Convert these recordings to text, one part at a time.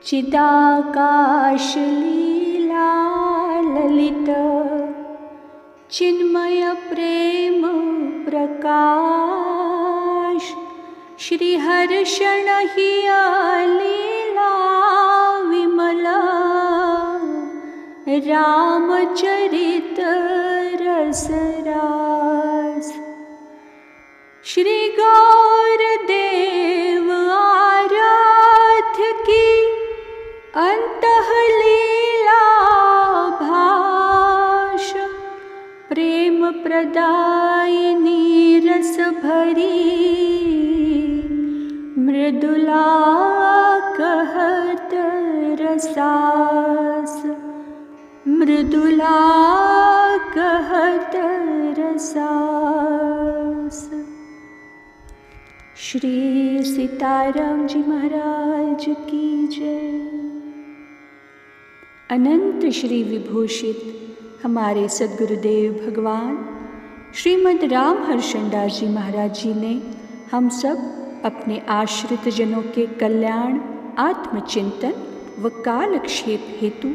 चिदाकाश लीला ललित चिन्मय प्रेम प्रकाश श्रीहर्षण हिया लीला विमला रामचरित रसरास श्री गौरदेव आराध्य की अंतः लीला भाष प्रेम प्रदायिनी रस भरी मृदुला कहत रसास मृदुला कहत रसास। श्री सीताराम जी महाराज की जय। अनंत श्री विभूषित हमारे सद्गुरुदेव भगवान श्रीमद् राम हर्षणदास जी महाराज जी ने हम सब अपने आश्रित जनों के कल्याण, आत्मचिंतन व कालक्षेप हेतु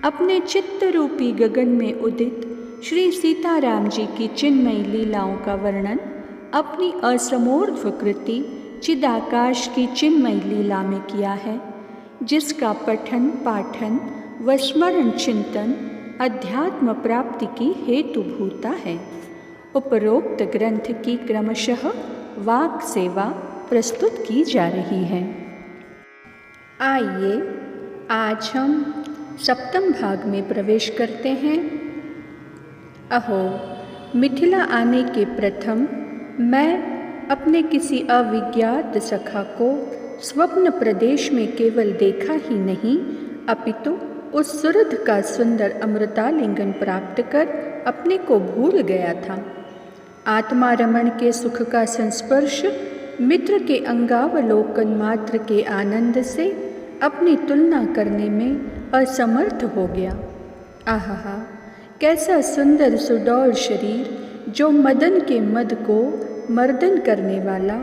अपने चित्त रूपी गगन में उदित श्री सीताराम जी की चिन्मयी लीलाओं का वर्णन अपनी असमोर्ध्व कृति चिदाकाश की चिन्मयी लीला में किया है, जिसका पठन पाठन व स्मरण चिंतन अध्यात्म प्राप्ति की हेतुभूता है। उपरोक्त ग्रंथ की क्रमशः वाक सेवा प्रस्तुत की जा रही है। आइए आज हम सप्तम भाग में प्रवेश करते हैं। अहो, मिथिला आने के प्रथम मैं अपने किसी अविज्ञात सखा को स्वप्न प्रदेश में केवल देखा ही नहीं, अपितु उस सुरध का सुंदर अमृतालिंगन प्राप्त कर अपने को भूल गया था। आत्मा रमण के सुख का संस्पर्श मित्र के अंगावलोकन मात्र के आनंद से अपनी तुलना करने में असमर्थ हो गया। आहा, कैसा सुंदर सुडौल शरीर, जो मदन के मद को मर्दन करने वाला,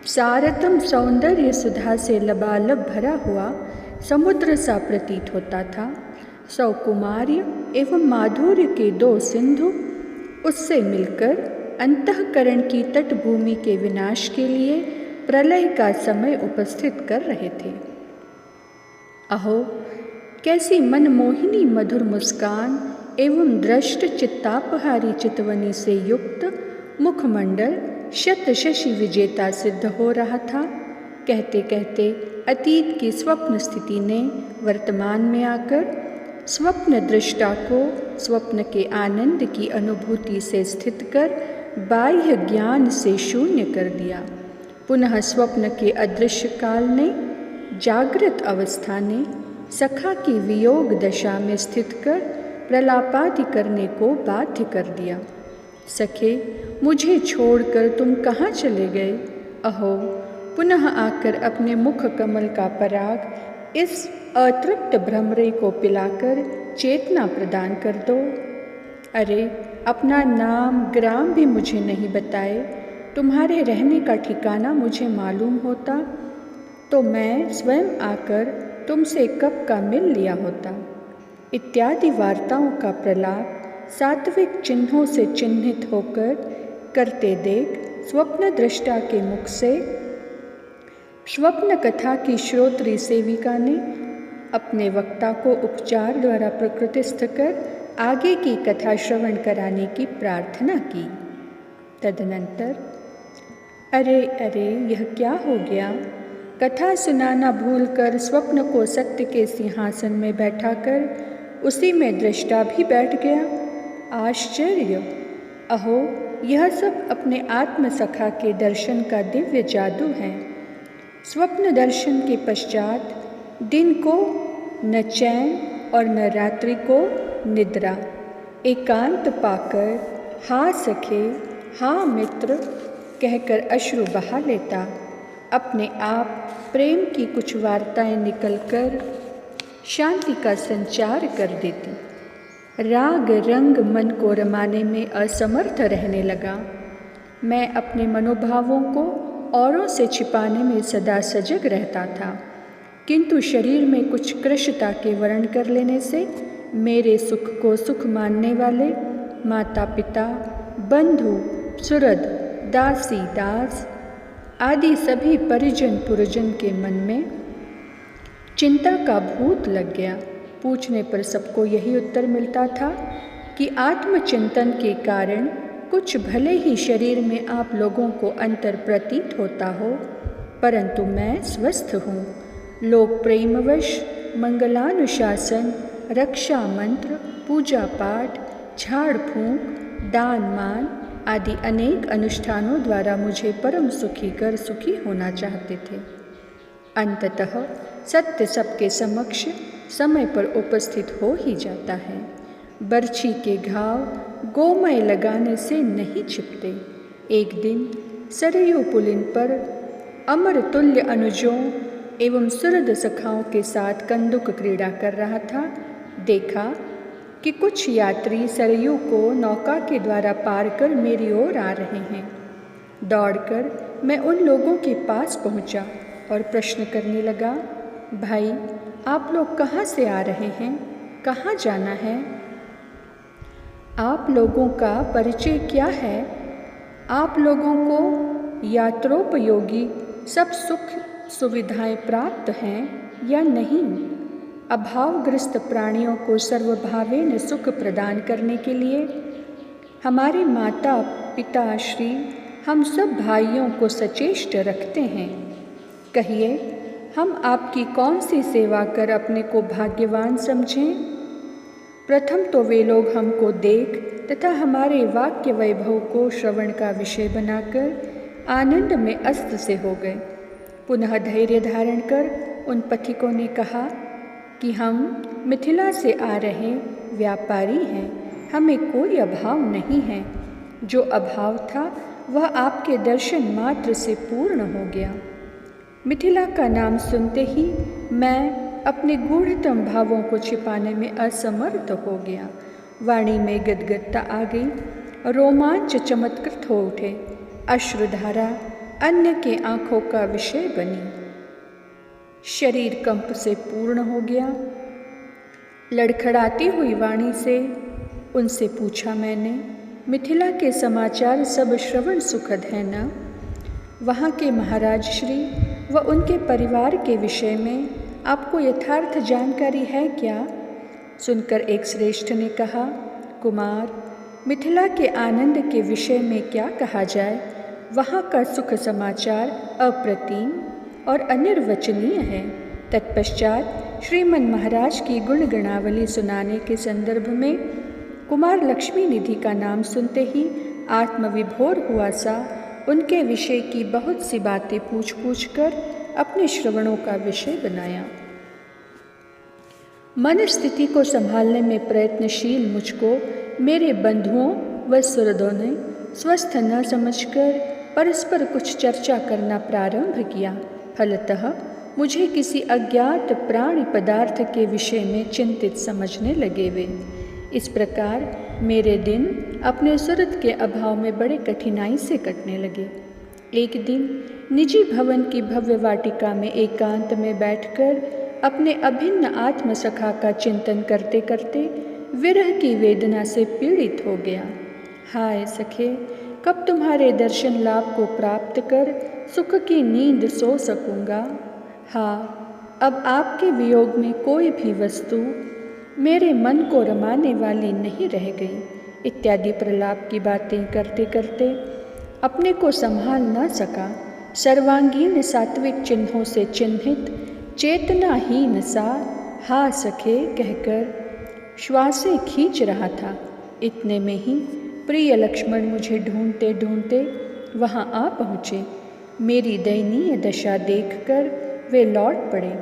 सारतम सौंदर्य सुधा से लबालब भरा हुआ समुद्र सा प्रतीत होता था। सौकुमार्य एवं माधुर्य के दो सिंधु उससे मिलकर अंतःकरण की तटभूमि के विनाश के लिए प्रलय का समय उपस्थित कर रहे थे। अहो, कैसी मनमोहिनी मधुर मुस्कान एवं दृष्ट चित्तापहारी चितवनी से युक्त मुखमंडल शत शशि विजेता सिद्ध हो रहा था। कहते कहते अतीत की स्वप्न स्थिति ने वर्तमान में आकर स्वप्न दृष्टा को स्वप्न के आनंद की अनुभूति से स्थित कर बाह्य ज्ञान से शून्य कर दिया। पुनः स्वप्न के अदृश्य काल ने जागृत अवस्था ने सखा की वियोग दशा में स्थित कर प्रलापादि करने को बाध्य कर दिया। सखे, मुझे छोड़कर तुम कहाँ चले गए? अहो, पुनः आकर अपने मुख कमल का पराग इस अतृप्त भ्रमरे को पिलाकर चेतना प्रदान कर दो। अरे, अपना नाम ग्राम भी मुझे नहीं बताए, तुम्हारे रहने का ठिकाना मुझे मालूम होता तो मैं स्वयं आकर तुमसे कब का मिल लिया होता। इत्यादि वार्ताओं का प्रलाप सात्विक चिन्हों से चिन्हित होकर करते देख स्वप्न दृष्टा के मुख से स्वप्न कथा की श्रोत्री सेविका ने अपने वक्ता को उपचार द्वारा प्रकृतिस्थ कर आगे की कथा श्रवण कराने की प्रार्थना की। तदनंतर अरे अरे, यह क्या हो गया? कथा सुनाना भूलकर स्वप्न को सत्य के सिंहासन में बैठाकर उसी में दृष्टा भी बैठ गया। आश्चर्य! अहो, यह सब अपने आत्मसखा के दर्शन का दिव्य जादू है। स्वप्न दर्शन के पश्चात दिन को न चैन और न रात्रि को निद्रा। एकांत पाकर हाँ सखे, हाँ मित्र कहकर अश्रु बहा लेता। अपने आप प्रेम की कुछ वार्ताएं निकलकर शांति का संचार कर देती। राग रंग मन को रमाने में असमर्थ रहने लगा। मैं अपने मनोभावों को औरों से छिपाने में सदा सजग रहता था। किंतु शरीर में कुछ कृशता के वर्ण कर लेने से मेरे सुख को सुख मानने वाले माता पिता, बंधु, सुहृद, दासी दास आदि सभी परिजन पुरजन के मन में चिंता का भूत लग गया। पूछने पर सबको यही उत्तर मिलता था कि आत्मचिंतन के कारण कुछ भले ही शरीर में आप लोगों को अंतर प्रतीत होता हो, परंतु मैं स्वस्थ हूँ। लोग प्रेमवश मंगलानुशासन, रक्षा मंत्र, पूजा पाठ, झाड़ फूंक, दान मान आदि अनेक अनुष्ठानों द्वारा मुझे परम सुखी कर सुखी होना चाहते थे। अंततः सत्य सबके समक्ष समय पर उपस्थित हो ही जाता है। बरछी के घाव गोमय लगाने से नहीं छिपते। एक दिन सरयू पुलिन पर अमर तुल्य अनुजों एवं सुहृद सखाओं के साथ कंदुक क्रीड़ा कर रहा था। देखा कि कुछ यात्री सरयू को नौका के द्वारा पार कर मेरी ओर आ रहे हैं। दौड़कर मैं उन लोगों के पास पहुंचा और प्रश्न करने लगा, भाई आप लोग कहाँ से आ रहे हैं, कहाँ जाना है? आप लोगों का परिचय क्या है? आप लोगों को यात्रोपयोगी सब सुख सुविधाएं प्राप्त हैं या नहीं? अभावग्रस्त प्राणियों को सर्वभावेन सुख प्रदान करने के लिए हमारे माता पिता श्री हम सब भाइयों को सचेष्ट रखते हैं। कहिए, हम आपकी कौन सी सेवा कर अपने को भाग्यवान समझें? प्रथम तो वे लोग हमको देख तथा हमारे वाक्य वैभव को श्रवण का विषय बनाकर आनंद में अस्त से हो गए। पुनः धैर्य धारण कर उन पथिकों ने कहा कि हम मिथिला से आ रहे व्यापारी हैं, हमें कोई अभाव नहीं है। जो अभाव था वह आपके दर्शन मात्र से पूर्ण हो गया। मिथिला का नाम सुनते ही मैं अपने गूढ़तम भावों को छिपाने में असमर्थ हो गया। वाणी में गदगदता आ गई, रोमांच चमत्कृत हो उठे, अश्रुधारा अन्य के आँखों का विषय बनी। शरीर कंप से पूर्ण हो गया। लड़खड़ाती हुई वाणी से उनसे पूछा मैंने, मिथिला के समाचार सब श्रवण सुखद है ना? वहाँ के महाराज श्री व उनके परिवार के विषय में आपको यथार्थ जानकारी है क्या? सुनकर एक श्रेष्ठ ने कहा, कुमार, मिथिला के आनंद के विषय में क्या कहा जाए। वहाँ का सुख समाचार अप्रतिम और अनिर्वचनीय है। तत्पश्चात श्रीमन महाराज की गुण गणावली सुनाने के संदर्भ में कुमार लक्ष्मी निधि का नाम सुनते ही आत्मविभोर हुआ सा उनके विषय की बहुत सी बातें पूछ पूछ कर अपने श्रवणों का विषय बनाया। मन स्थिति को संभालने में प्रयत्नशील मुझको मेरे बंधुओं व सुहृदों ने स्वस्थ न समझकर परस्पर कुछ चर्चा करना प्रारंभ किया। फलतः मुझे किसी अज्ञात प्राणी पदार्थ के विषय में चिंतित समझने लगे वे। इस प्रकार मेरे दिन अपने सुहृद के अभाव में बड़े कठिनाई से कटने लगे। एक दिन निजी भवन की भव्य वाटिका में एकांत में बैठकर अपने अभिन्न आत्मसखा का चिंतन करते करते विरह की वेदना से पीड़ित हो गया। हाय सखे, कब तुम्हारे दर्शन लाभ को प्राप्त कर सुख की नींद सो सकूँगा। हाँ, अब आपके वियोग में कोई भी वस्तु मेरे मन को रमाने वाली नहीं रह गई। इत्यादि प्रलाप की बातें करते करते अपने को संभाल न सका। सर्वांगीण सात्विक चिन्हों से चिन्हित चेतनाहीन सा हा सखे कहकर श्वासें खींच रहा था। इतने में ही प्रिय लक्ष्मण मुझे ढूंढते ढूंढते वहाँ आ पहुँचे। मेरी दयनीय दशा देखकर वे लौट पड़े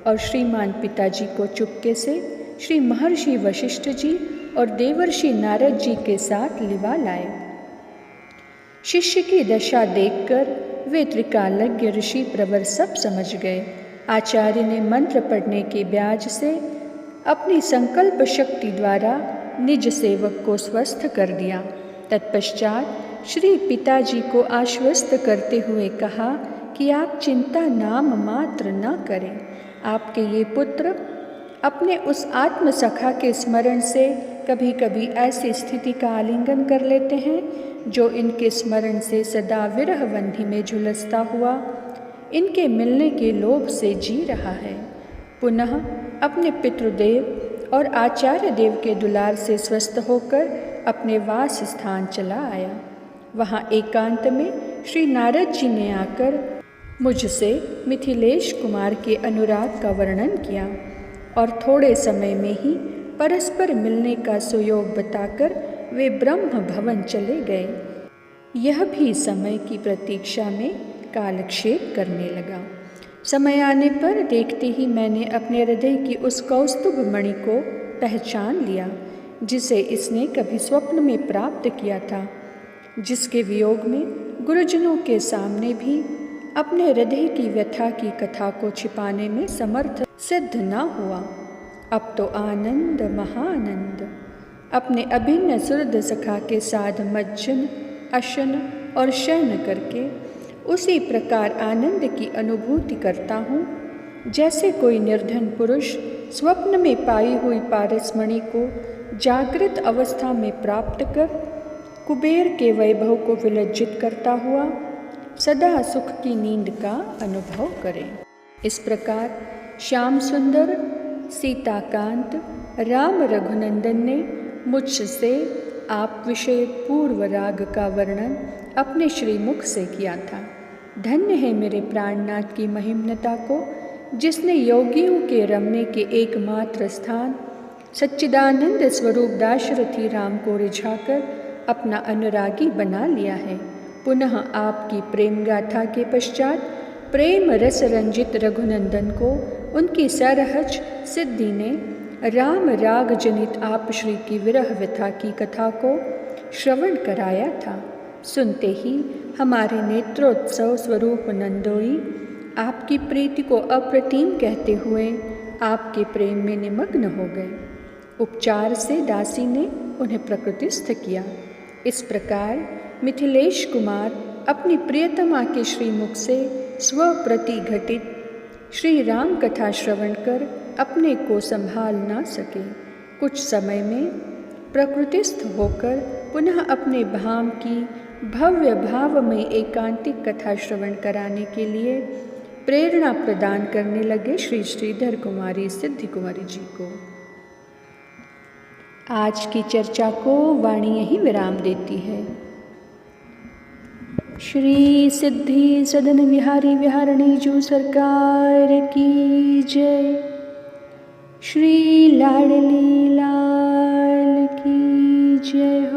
और श्रीमान पिताजी को चुपके से श्री महर्षि वशिष्ठ जी और देवर्षि नारद जी के साथ लिवा लाए। शिष्य की दशा देखकर वे त्रिकालज्ञ ऋषि प्रवर सब समझ गए। आचार्य ने मंत्र पढ़ने के ब्याज से अपनी संकल्प शक्ति द्वारा निज सेवक को स्वस्थ कर दिया। तत्पश्चात श्री पिताजी को आश्वस्त करते हुए कहा कि आप चिंता नाम मात्र न करें। आपके ये पुत्र अपने उस आत्म सखा के स्मरण से कभी कभी ऐसी स्थिति का आलिंगन कर लेते हैं जो इनके स्मरण से सदा विरह बंधी में झुलसता हुआ इनके मिलने के लोभ से जी रहा है। पुनः अपने पितृदेव और आचार्य देव के दुलार से स्वस्थ होकर अपने वास स्थान चला आया। वहाँ एकांत में श्री नारद जी ने आकर मुझसे मिथिलेश कुमार के अनुराग का वर्णन किया और थोड़े समय में ही परस्पर मिलने का सुयोग बताकर वे ब्रह्म भवन चले गए। यह भी समय की प्रतीक्षा में कालक्षेप करने लगा। समय आने पर देखते ही मैंने अपने हृदय की उस कौस्तुभ मणि को पहचान लिया जिसे इसने कभी स्वप्न में प्राप्त किया था, जिसके वियोग में गुरुजनों के सामने भी अपने हृदय की व्यथा की कथा को छिपाने में समर्थ सिद्ध न हुआ। अब तो आनंद महानंद अपने अभिन्न सुहृद सखा के साथ मज्जन अशन और शयन करके उसी प्रकार आनंद की अनुभूति करता हूँ जैसे कोई निर्धन पुरुष स्वप्न में पाई हुई पारसमणि को जागृत अवस्था में प्राप्त कर कुबेर के वैभव को विलज्जित करता हुआ सदा सुख की नींद का अनुभव करें। इस प्रकार श्याम सुंदर सीताकांत राम रघुनंदन ने मुझसे आप विषय पूर्व राग का वर्णन अपने श्रीमुख से किया था। धन्य है मेरे प्राणनाथ की महिम्नता को, जिसने योगियों के रमने के एकमात्र स्थान सच्चिदानंद स्वरूप दाशरथी राम को रिझाकर अपना अनुरागी बना लिया है। पुनः आपकी प्रेम गाथा के पश्चात प्रेम रस रंजित रघुनंदन को उनकी सरहज सिद्धि ने राम राग जनित आप श्री की विरह व्यथा की कथा को श्रवण कराया था। सुनते ही हमारे नेत्रोत्सव स्वरूप नंदोई आपकी प्रीति को अप्रतिम कहते हुए आपके प्रेम में निमग्न हो गए। उपचार से दासी ने उन्हें प्रकृतिस्थ किया। इस प्रकार मिथिलेश कुमार अपनी प्रियतमा के श्रीमुख से स्वप्रति घटित श्री राम कथा श्रवण कर अपने को संभाल न सके। कुछ समय में प्रकृतिस्थ होकर पुनः अपने भाम की भव्य भाव में एकांतिक कथा श्रवण कराने के लिए प्रेरणा प्रदान करने लगे श्री श्रीधर कुमारी सिद्धि कुमारी जी को। आज की चर्चा को वाणी यही विराम देती है। श्री सिद्धि सदन विहारी विहारणी जू सरकार की जय। श्री लाडली लाल की जय।